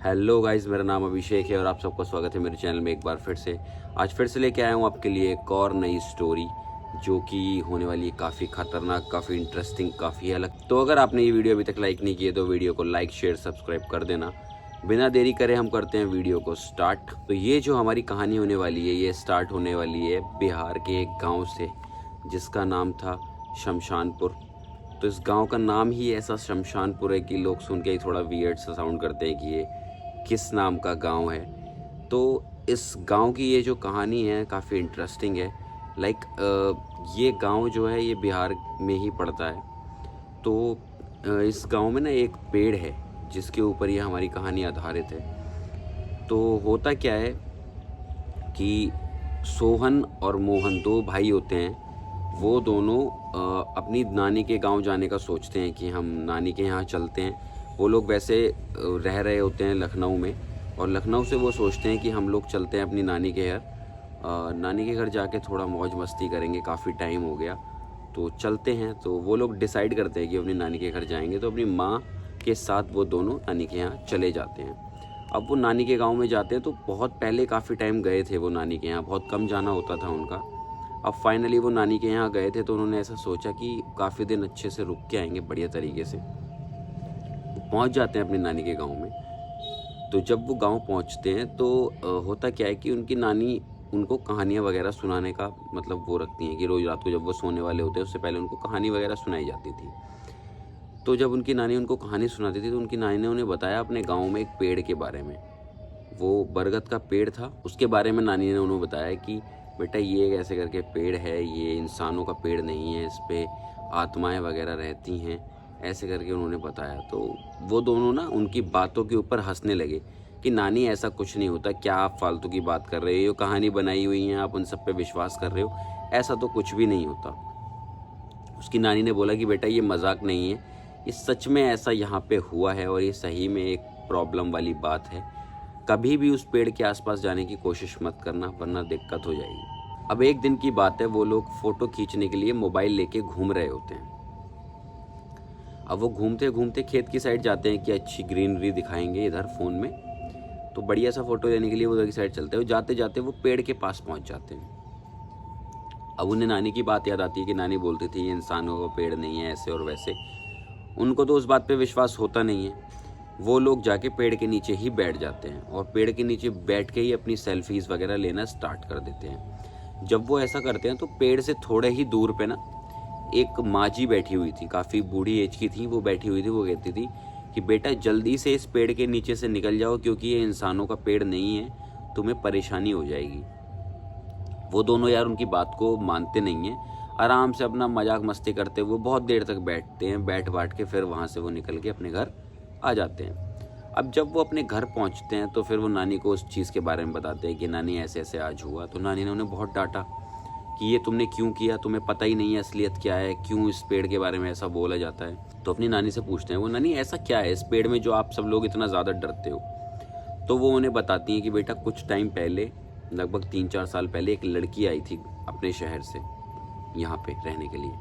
Hello guys, मेरा नाम अभिषेक है और आप सबका स्वागत है मेरे चैनल में एक बार फिर से। आज फिर से लेके आया हूँ आपके लिए एक और नई स्टोरी जो कि होने वाली है काफ़ी ख़तरनाक, काफ़ी इंटरेस्टिंग, काफ़ी अलग। तो अगर आपने ये वीडियो अभी तक लाइक नहीं किए तो वीडियो को लाइक, शेयर, सब्सक्राइब कर देना। बिना देरी करे हम करते हैं वीडियो को स्टार्ट। तो ये जो हमारी कहानी होने वाली है ये स्टार्ट होने वाली है बिहार के एक गाँव से जिसका नाम था शमशानपुर। तो इस गांव का नाम ही ऐसा शमशानपुर है कि लोग सुन के ही थोड़ा वियर्ड सा साउंड करते हैं कि ये किस नाम का गांव है। तो इस गांव की ये जो कहानी है काफ़ी इंटरेस्टिंग है। ये गांव जो है ये बिहार में ही पड़ता है। तो इस गांव में ना एक पेड़ है जिसके ऊपर ये हमारी कहानी आधारित है। तो होता क्या है कि सोहन और मोहन दो भाई होते हैं। वो दोनों अपनी नानी के गांव जाने का सोचते हैं कि हम नानी के यहाँ चलते हैं। वो लोग वैसे रह रहे होते हैं लखनऊ में, और लखनऊ से वो सोचते हैं कि हम लोग चलते हैं अपनी नानी के घर। नानी के घर जाके थोड़ा मौज मस्ती करेंगे, काफ़ी टाइम हो गया तो चलते हैं। तो वो लोग डिसाइड करते हैं कि अपनी नानी के घर जाएंगे। तो अपनी माँ के साथ वो दोनों नानी के यहाँ चले जाते हैं। अब वो नानी के गांव में जाते हैं तो बहुत पहले काफ़ी टाइम गए थे वो नानी के यहाँ, बहुत कम जाना होता था उनका। अब फाइनली वो नानी के यहाँ गए थे तो उन्होंने ऐसा सोचा कि काफ़ी दिन अच्छे से रुक के आएंगे बढ़िया तरीके से। पहुँच जाते हैं अपनी नानी के गांव में। तो जब वो गांव पहुँचते हैं तो होता क्या है कि उनकी नानी उनको कहानियाँ वगैरह सुनाने का मतलब वो रखती हैं कि रोज़ रात को जब वो सोने वाले होते हैं उससे पहले उनको कहानी वगैरह सुनाई जाती थी। तो जब उनकी नानी उनको कहानी सुनाती थी तो उनकी नानी ने उन्हें बताया अपने गाँव में एक पेड़ के बारे में। वो बरगद का पेड़ था, उसके बारे में नानी ने उन्हें बताया कि बेटा ये एक ऐसे करके पेड़ है, ये इंसानों का पेड़ नहीं है, इस पे आत्माएं वगैरह रहती हैं, ऐसे करके उन्होंने बताया। तो वो दोनों ना उनकी बातों के ऊपर हंसने लगे कि नानी ऐसा कुछ नहीं होता, क्या आप फालतू की बात कर रहे हो, कहानी बनाई हुई है, आप उन सब पे विश्वास कर रहे हो, ऐसा तो कुछ भी नहीं होता। उसकी नानी ने बोला कि बेटा ये मजाक नहीं है, ये सच में ऐसा यहाँ पे हुआ है और ये सही में एक प्रॉब्लम वाली बात है। कभी भी उस पेड़ के आसपास जाने की कोशिश मत करना वरना दिक्कत हो जाएगी। अब एक दिन की बात है, वो लोग फोटो खींचने के लिए मोबाइल लेके घूम रहे होते हैं। अब वो घूमते घूमते खेत की साइड जाते हैं कि अच्छी ग्रीनरी दिखाएंगे इधर फ़ोन में, तो बढ़िया सा फोटो लेने के लिए वो उधर की साइड चलते हैं। जाते जाते वो पेड़ के पास पहुंच जाते हैं। अब उन्हें नानी की बात याद आती है कि नानी बोलती थी ये इंसानों का पेड़ नहीं है, ऐसे और वैसे। उनको तो उस बात पे विश्वास होता नहीं है। वो लोग जाके पेड़ के नीचे ही बैठ जाते हैं और पेड़ के नीचे बैठ के ही अपनी सेल्फीज़ वगैरह लेना स्टार्ट कर देते हैं। जब वो ऐसा करते हैं तो पेड़ से थोड़े ही दूर पे ना एक माँ जी बैठी हुई थी, काफ़ी बूढ़ी एज की थी, वो बैठी हुई थी। वो कहती थी कि बेटा जल्दी से इस पेड़ के नीचे से निकल जाओ क्योंकि ये इंसानों का पेड़ नहीं है, तुम्हें परेशानी हो जाएगी। वो दोनों यार उनकी बात को मानते नहीं हैं, आराम से अपना मजाक मस्ती करते हुए बहुत देर तक बैठते हैं। बैठ बाट के फिर वहाँ से वो निकल के अपने घर आ जाते हैं। अब जब वो अपने घर पहुँचते हैं तो फिर वो नानी को उस चीज़ के बारे में बताते हैं कि नानी ऐसे ऐसे आज हुआ। तो नानी ने उन्हें बहुत डांटा कि ये तुमने क्यों किया, तुम्हें पता ही नहीं है असलियत क्या है, क्यों इस पेड़ के बारे में ऐसा बोला जाता है। तो अपनी नानी से पूछते हैं वो, नानी ऐसा क्या है इस पेड़ में जो आप सब लोग इतना ज़्यादा डरते हो। तो वो उन्हें बताती हैं कि बेटा कुछ टाइम पहले, लगभग 3-4 साल पहले एक लड़की आई थी अपने शहर से यहाँ पे रहने के लिए।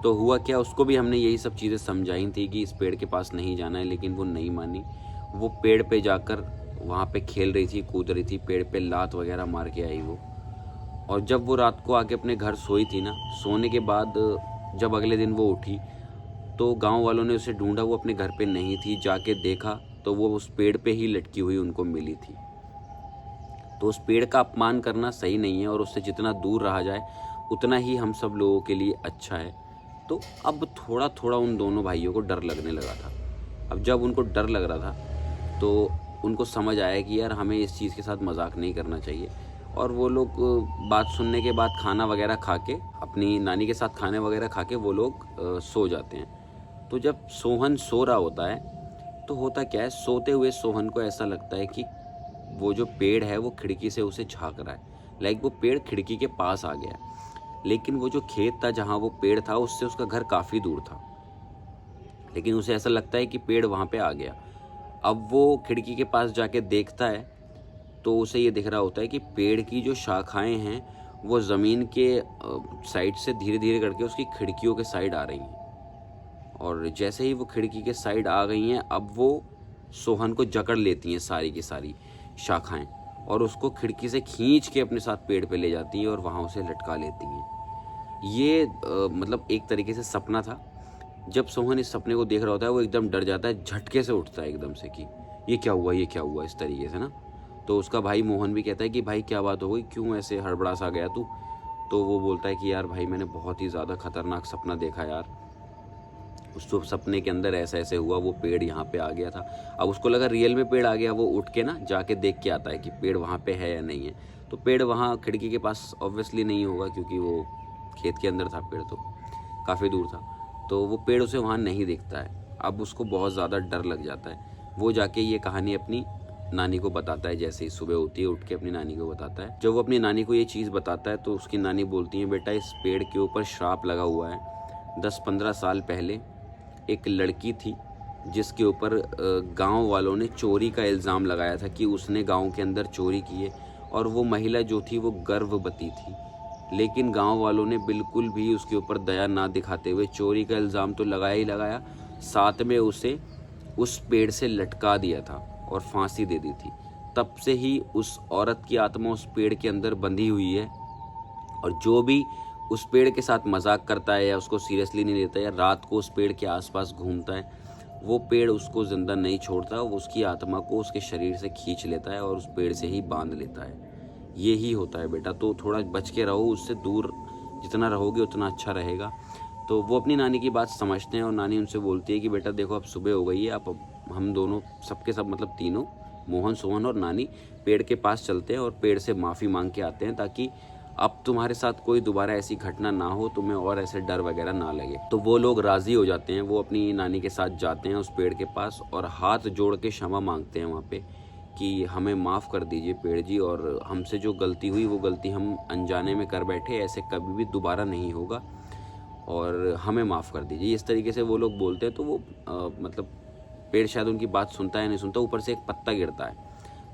तो हुआ क्या, उसको भी हमने यही सब चीज़ें समझाई थी कि इस पेड़ के पास नहीं जाना है, लेकिन वो नहीं मानी। वो पेड़ पे जाकर वहाँ पे खेल रही थी, कूद रही थी, पेड़ पे लात वगैरह मार के आई वो। और जब वो रात को आके अपने घर सोई थी ना, सोने के बाद जब अगले दिन वो उठी तो गांव वालों ने उसे ढूंढा, वो अपने घर पे नहीं थी। जाके देखा तो वो उस पेड़ पे ही लटकी हुई उनको मिली थी। तो उस पेड़ का अपमान करना सही नहीं है और उससे जितना दूर रहा जाए उतना ही हम सब लोगों के लिए अच्छा है। तो अब थोड़ा थोड़ा उन दोनों भाइयों को डर लगने लगा था। अब जब उनको डर लग रहा था तो उनको समझ आया कि यार हमें इस चीज़ के साथ मजाक नहीं करना चाहिए। और वो लोग बात सुनने के बाद खाना वगैरह खा के, अपनी नानी के साथ खाने वगैरह खा के वो लोग सो जाते हैं। तो जब सोहन सो रहा होता है तो होता क्या है, सोते हुए सोहन को ऐसा लगता है कि वो जो पेड़ है वो खिड़की से उसे झांक रहा है। वो पेड़ खिड़की के पास आ गया, लेकिन वो जो खेत था जहाँ वो पेड़ था उससे उसका घर काफ़ी दूर था। लेकिन उसे ऐसा लगता है कि पेड़ वहाँ पे आ गया। अब वो खिड़की के पास जाके देखता है तो उसे ये दिख रहा होता है कि पेड़ की जो शाखाएं हैं वो ज़मीन के साइड से धीरे धीरे करके उसकी खिड़कियों के साइड आ रही हैं। और जैसे ही वो खिड़की के साइड आ गई हैं, अब वो सोहन को जकड़ लेती हैं सारी की सारी शाखाएं और उसको खिड़की से खींच के अपने साथ पेड़ पे ले जाती हैं और वहाँ उसे लटका लेती हैं। ये मतलब एक तरीके से सपना था। जब सोहन इस सपने को देख रहा होता है वो एकदम डर जाता है, झटके से उठता है एकदम से कि ये क्या हुआ, ये क्या हुआ, इस तरीके से ना। तो उसका भाई मोहन भी कहता है कि भाई क्या बात हो गई, क्यों ऐसे हड़बड़ा सा गया तू। तो वो बोलता है कि यार भाई मैंने बहुत ही ज़्यादा खतरनाक सपना देखा यार, उस सपने के अंदर ऐसा ऐसे हुआ, वो पेड़ यहाँ पे आ गया था। अब उसको लगा रियल में पेड़ आ गया, वो उठ के ना जाके देख के आता है कि पेड़ वहाँ पे है या नहीं है। तो पेड़ वहाँ खिड़की के पास ऑब्वियसली नहीं होगा क्योंकि वो खेत के अंदर था पेड़, तो काफ़ी दूर था। तो वो पेड़ उसे वहाँ नहीं दिखता है। अब उसको बहुत ज़्यादा डर लग जाता है। वो जाके ये कहानी अपनी नानी को बताता है। जैसे ही सुबह होती है उठ के अपनी नानी को बताता है। जब वो अपनी नानी को ये चीज़ बताता है तो उसकी नानी बोलती है, बेटा इस पेड़ के ऊपर श्राप लगा हुआ है। 10-15 साल पहले एक लड़की थी जिसके ऊपर गांव वालों ने चोरी का इल्ज़ाम लगाया था कि उसने गांव के अंदर चोरी की है, और वो महिला जो थी वो गर्भवती थी। लेकिन गांव वालों ने बिल्कुल भी उसके ऊपर दया ना दिखाते हुए चोरी का इल्ज़ाम तो लगाया ही लगाया, साथ में उसे उस पेड़ से लटका दिया था और फांसी दे दी थी। तब से ही उस औरत की आत्मा उस पेड़ के अंदर बंधी हुई है, और जो भी उस पेड़ के साथ मजाक करता है या उसको सीरियसली नहीं लेता या रात को उस पेड़ के आसपास घूमता है, वो पेड़ उसको ज़िंदा नहीं छोड़ता, वो उसकी आत्मा को उसके शरीर से खींच लेता है और उस पेड़ से ही बांध लेता है। ये ही होता है बेटा, तो थोड़ा बच के रहो उससे, दूर जितना रहोगे उतना अच्छा रहेगा। तो वो अपनी नानी की बात समझते हैं और नानी उनसे बोलती है कि बेटा देखो अब सुबह हो गई है, आप हम दोनों सबके सब मतलब तीनों, मोहन, सोहन और नानी, पेड़ के पास चलते हैं और पेड़ से माफ़ी मांग के आते हैं ताकि अब तुम्हारे साथ कोई दोबारा ऐसी घटना ना हो, तुम्हें और ऐसे डर वगैरह ना लगे। तो वो लोग राज़ी हो जाते हैं। वो अपनी नानी के साथ जाते हैं उस पेड़ के पास और हाथ जोड़ के क्षमा मांगते हैं वहाँ पे कि हमें माफ़ कर दीजिए पेड़ जी, और हमसे जो गलती हुई वो गलती हम अनजाने में कर बैठे, ऐसे कभी भी दोबारा नहीं होगा और हमें माफ़ कर दीजिए। इस तरीके से वो लोग बोलते हैं। तो वो मतलब पेड़ शायद उनकी बात सुनता है नहीं सुनता, ऊपर से एक पत्ता गिरता है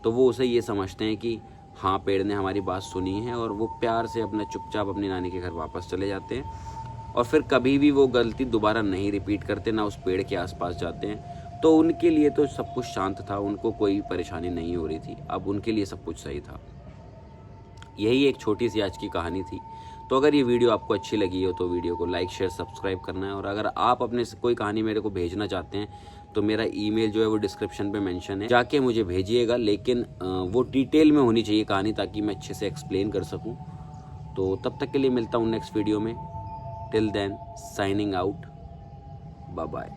तो वो उसे ये समझते हैं कि हाँ पेड़ ने हमारी बात सुनी है, और वो प्यार से अपना चुपचाप अपनी नानी के घर वापस चले जाते हैं और फिर कभी भी वो गलती दोबारा नहीं रिपीट करते, ना उस पेड़ के आसपास जाते हैं। तो उनके लिए तो सब कुछ शांत था, उनको कोई परेशानी नहीं हो रही थी, अब उनके लिए सब कुछ सही था। यही एक छोटी सी आज की कहानी थी। तो अगर ये वीडियो आपको अच्छी लगी हो तो वीडियो को लाइक शेयर सब्सक्राइब करना है, और अगर आप अपने से कोई कहानी मेरे को भेजना चाहते हैं तो मेरा ईमेल जो है वो डिस्क्रिप्शन पे मेंशन है, जाके मुझे भेजिएगा। लेकिन वो डिटेल में होनी चाहिए कहानी ताकि मैं अच्छे से एक्सप्लेन कर सकूं। तो तब तक के लिए मिलता हूं नेक्स्ट वीडियो में। Till then signing out, bye bye.